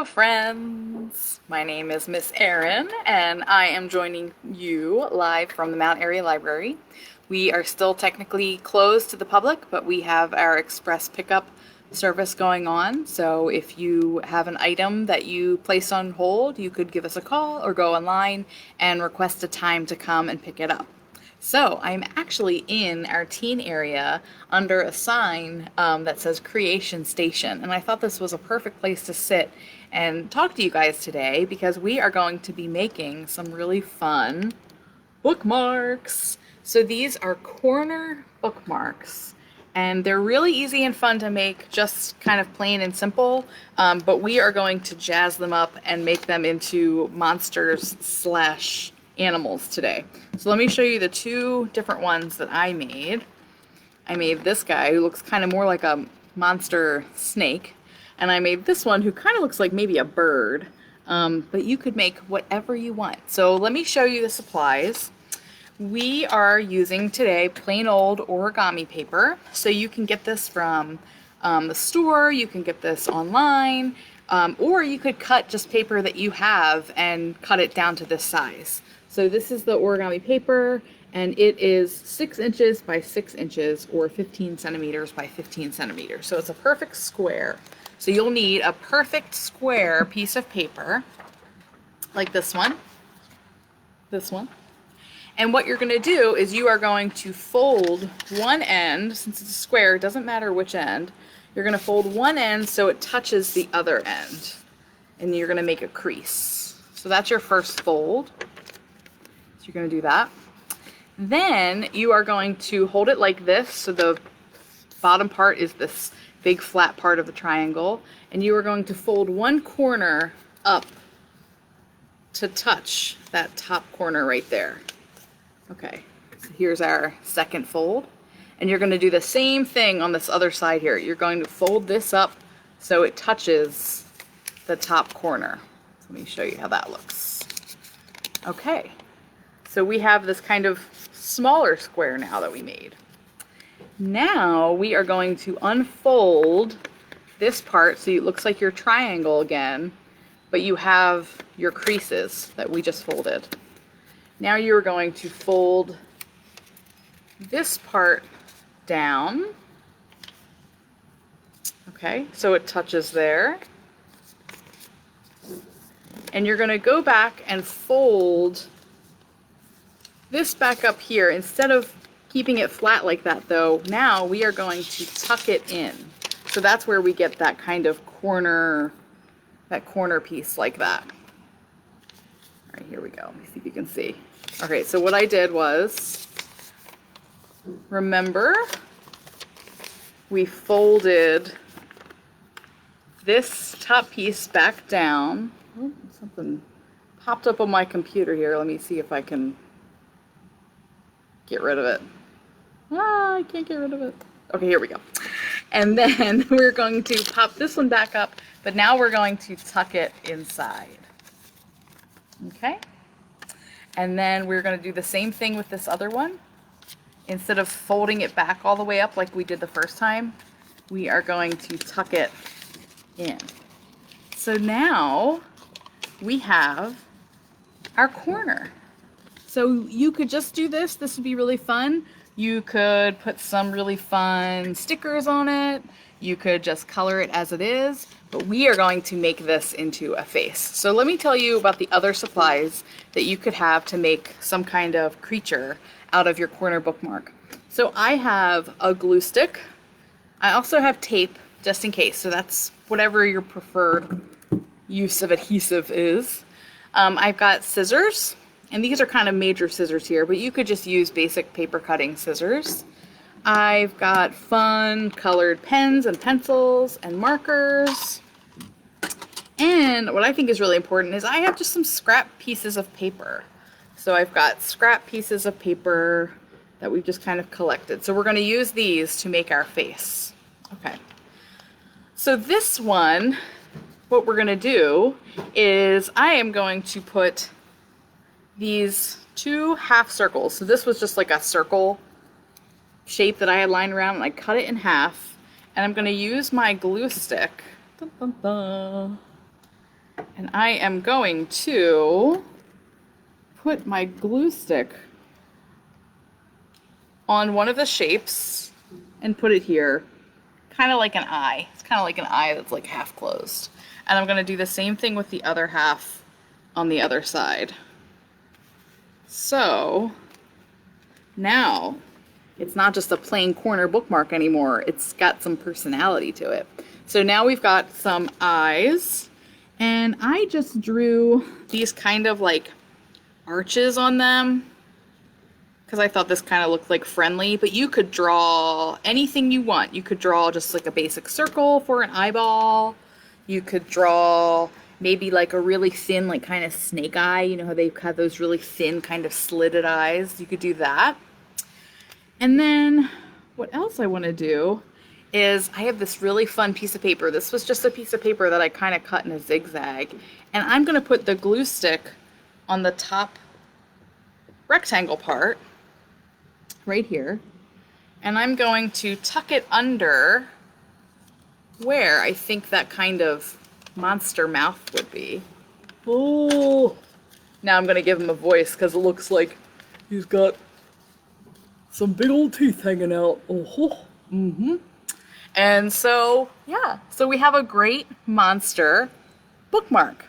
Hello friends! My name is Miss Erin and I am joining you live from the Mount Airy Library. We are still technically closed to the public, but we have our express pickup service going on. So if you have an item that you placed on hold, you could give us a call or go online and request a time to come and pick it up. So I'm actually in our teen area under a sign that says Creation Station, and I thought this was a perfect place to sit and talk to you guys today because we are going to be making some really fun bookmarks. So these are corner bookmarks, and they're really easy and fun to make, just kind of plain and simple, but we are going to jazz them up and make them into monsters slash animals today. So let me show you the two different ones that I made. I made this guy who looks kind of more like a monster snake, and I made this one who kind of looks like maybe a bird, but you could make whatever you want. So let me show you the supplies. We are using today plain old origami paper, so you can get this from the store, you can get this online, or you could cut just paper that you have and cut it down to this size. So this is the origami paper, and it is 6 inches by 6 inches or 15 centimeters by 15 centimeters. So it's a perfect square. So you'll need a perfect square piece of paper, like this one, And what you're going to do is you are going to fold one end, since it's a square, it doesn't matter which end. You're going to fold one end so it touches the other end, and you're going to make a crease. So that's your first fold. So you're going to do that. Then you are going to hold it like this, so the bottom part is this big flat part of the triangle, and you are going to fold one corner up to touch that top corner right there. Okay, so here's our second fold, and you're going to do the same thing on this other side here. You're going to fold this up so it touches the top corner. So let me show you how that looks. Okay. So we have this kind of smaller square now that we made. Now we are going to unfold this part so it looks like your triangle again, but you have your creases that we just folded. Now you're going to fold this part down. Okay, so it touches there. And you're going to go back and fold this back up here. Instead of keeping it flat like that though, now we are going to tuck it in. So that's where we get that kind of corner, that corner piece like that. All right, here we go. Let me see if you can see. Okay, so what I did was, remember, we folded this top piece back down. Oh, something popped up on my computer here. Let me see if I can get rid of it. Ah, I can't get rid of it. Okay, here we go. And then we're going to pop this one back up, but now we're going to tuck it inside. Okay? And then we're going to do the same thing with this other one. Instead of folding it back all the way up like we did the first time, we are going to tuck it in. So now we have our corner. So you could just do this. This would be really fun. You could put some really fun stickers on it. You could just color it as it is. But we are going to make this into a face. So let me tell you about the other supplies that you could have to make some kind of creature out of your corner bookmark. So I have a glue stick. I also have tape, just in case. So that's whatever your preferred use of adhesive is. I've got scissors. And these are kind of major scissors here, but you could just use basic paper cutting scissors. I've got fun colored pens and pencils and markers. And what I think is really important is I have just some scrap pieces of paper. So I've got scrap pieces of paper that we've just kind of collected. So we're going to use these to make our face. Okay. So this one, what we're going to do is I am going to put these two half circles. So this was just like a circle shape that I had lying around, and I cut it in half, and I'm going to use my glue stick. Dun, dun, dun. And I am going to put my glue stick on one of the shapes and put it here, kind of like an eye. It's kind of like an eye that's like half closed. And I'm going to do the same thing with the other half on the other side. So now it's not just a plain corner bookmark anymore. It's got some personality to it. So now we've got some eyes, and I just drew these kind of like arches on them because I thought this kind of looked like friendly, but you could draw anything you want. You could draw just like a basic circle for an eyeball. You could draw maybe like a really thin, like kind of snake eye. You know how they've got those really thin kind of slitted eyes? You could do that. And then what else I want to do is I have this really fun piece of paper. This was just a piece of paper that I kind of cut in a zigzag. And I'm going to put the glue stick on the top rectangle part right here. And I'm going to tuck it under where I think that kind of monster mouth would be. Oh! Now I'm going to give him a voice because it looks like he's got some big old teeth hanging out. Oh, mm-hmm. And so, yeah, so we have a great monster bookmark.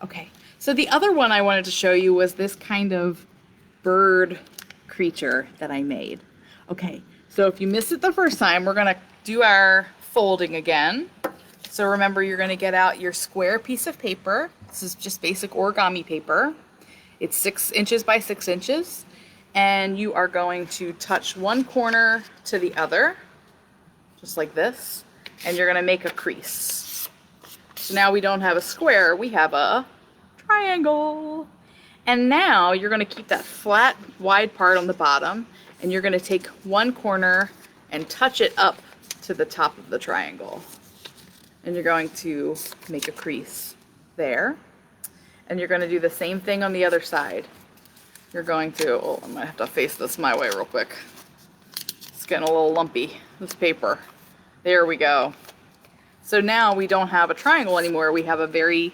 Okay, so the other one I wanted to show you was this kind of bird creature that I made. Okay, so if you missed it the first time, we're gonna do our folding again. So remember, you're gonna get out your square piece of paper. This is just basic origami paper. It's 6 inches by 6 inches. And you are going to touch one corner to the other, just like this, and you're gonna make a crease. So now we don't have a square, we have a triangle. And now you're gonna keep that flat, wide part on the bottom, and you're gonna take one corner and touch it up to the top of the triangle. And you're going to make a crease there. And you're gonna do the same thing on the other side. You're going to, oh, I'm gonna have to face this my way real quick. It's getting a little lumpy, this paper. There we go. So now we don't have a triangle anymore, we have a very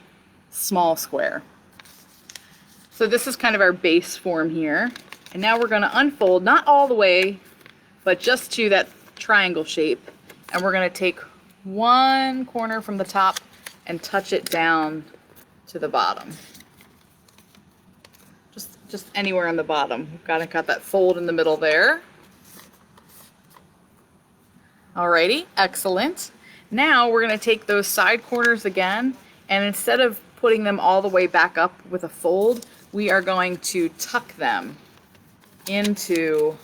small square. So this is kind of our base form here. And now we're gonna unfold, not all the way, but just to that triangle shape. And we're gonna take one corner from the top and touch it down to the bottom. Just anywhere on the bottom. We've got that fold in the middle there. Alrighty, excellent. Now we're going to take those side corners again, and instead of putting them all the way back up with a fold, we are going to tuck them into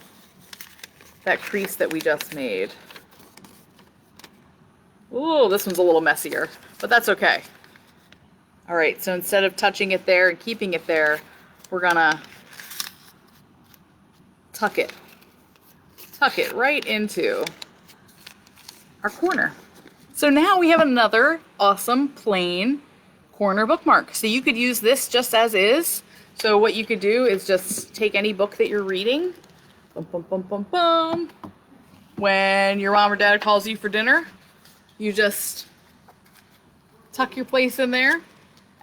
that crease that we just made. Ooh, this one's a little messier, but that's okay. Alright, so instead of touching it there and keeping it there, we're gonna tuck it right into our corner. So now we have another awesome plain corner bookmark. So you could use this just as is. So what you could do is just take any book that you're reading, bum, bum, bum, bum, bum. When your mom or dad calls you for dinner, you just tuck your place in there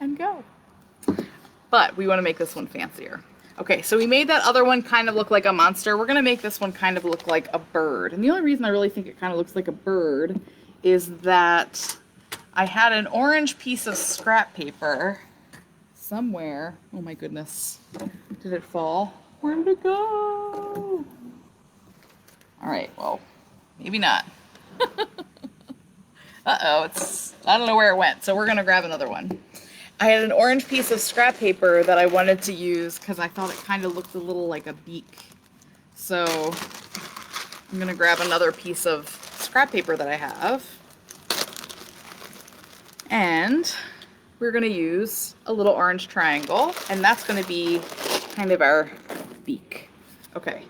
and go. But we want to make this one fancier. Okay, so we made that other one kind of look like a monster. We're going to make this one kind of look like a bird. And the only reason I really think it kind of looks like a bird is that I had an orange piece of scrap paper somewhere. Oh my goodness. Did it fall? Where did it go? All right, well, maybe not. Uh-oh, I don't know where it went, so we're going to grab another one. I had an orange piece of scrap paper that I wanted to use because I thought it kind of looked a little like a beak. So I'm going to grab another piece of scrap paper that I have. And we're going to use a little orange triangle, and that's going to be kind of our beak. Okay,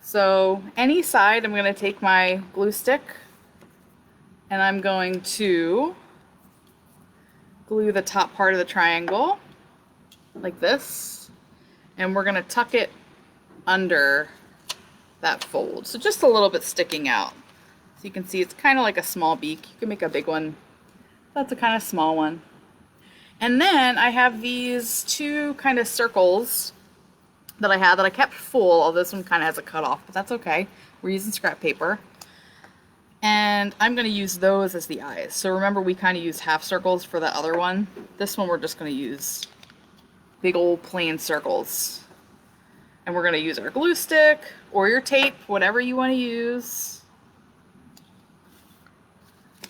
so any side, I'm going to take my glue stick and I'm going to glue the top part of the triangle like this, and we're going to tuck it under that fold, so just a little bit sticking out. So you can see it's kind of like a small beak. You can make a big one. That's a kind of small one. And then I have these two kind of circles that I had that I kept full. Oh, this one kind of has a cutoff, but that's okay. We're using scrap paper. And I'm going to use those as the eyes. So remember, we kind of used half circles for the other one. This one we're just going to use big old plain circles. And we're going to use our glue stick or your tape, whatever you want to use.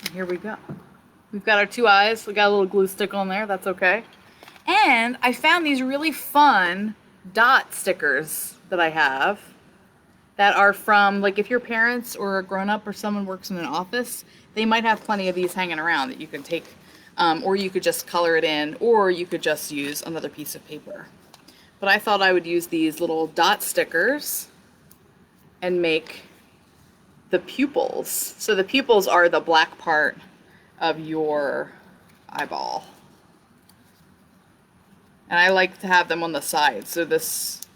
And here we go. We've got our two eyes. We got a little glue stick on there. That's okay. And I found these really fun dot stickers that I have that are from, like, if your parents or a grown-up or someone works in an office, they might have plenty of these hanging around that you can take, or you could just color it in, or you could just use another piece of paper. But I thought I would use these little dot stickers and make the pupils. So the pupils are the black part of your eyeball. And I like to have them on the side. So this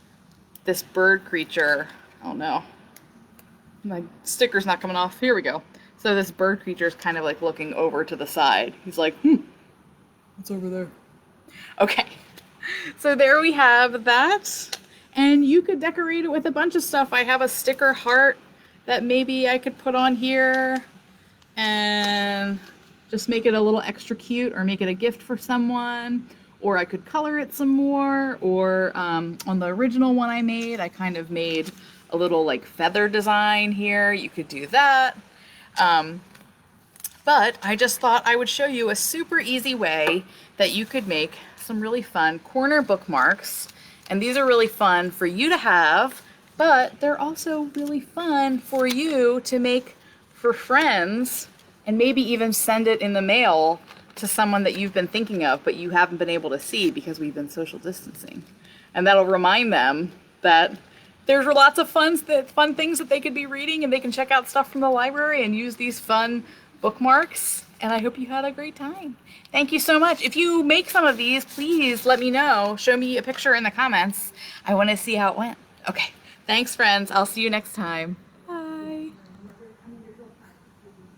bird creature, oh no, my sticker's not coming off. Here we go. So this bird creature is kind of like looking over to the side. He's like, what's over there? Okay. So there we have that, and you could decorate it with a bunch of stuff. I have a sticker heart that maybe I could put on here and just make it a little extra cute, or make it a gift for someone, or I could color it some more, or on the original one I made, I kind of made a little like feather design here. You could do that. But I just thought I would show you a super easy way that you could make some really fun corner bookmarks. And these are really fun for you to have, but they're also really fun for you to make for friends, and maybe even send it in the mail to someone that you've been thinking of, but you haven't been able to see because we've been social distancing. And that'll remind them that there's lots of fun things that they could be reading, and they can check out stuff from the library and use these fun bookmarks. And I hope you had a great time. Thank you so much. If you make some of these, please let me know. Show me a picture in the comments. I want to see how it went. Okay. Thanks, friends. I'll see you next time.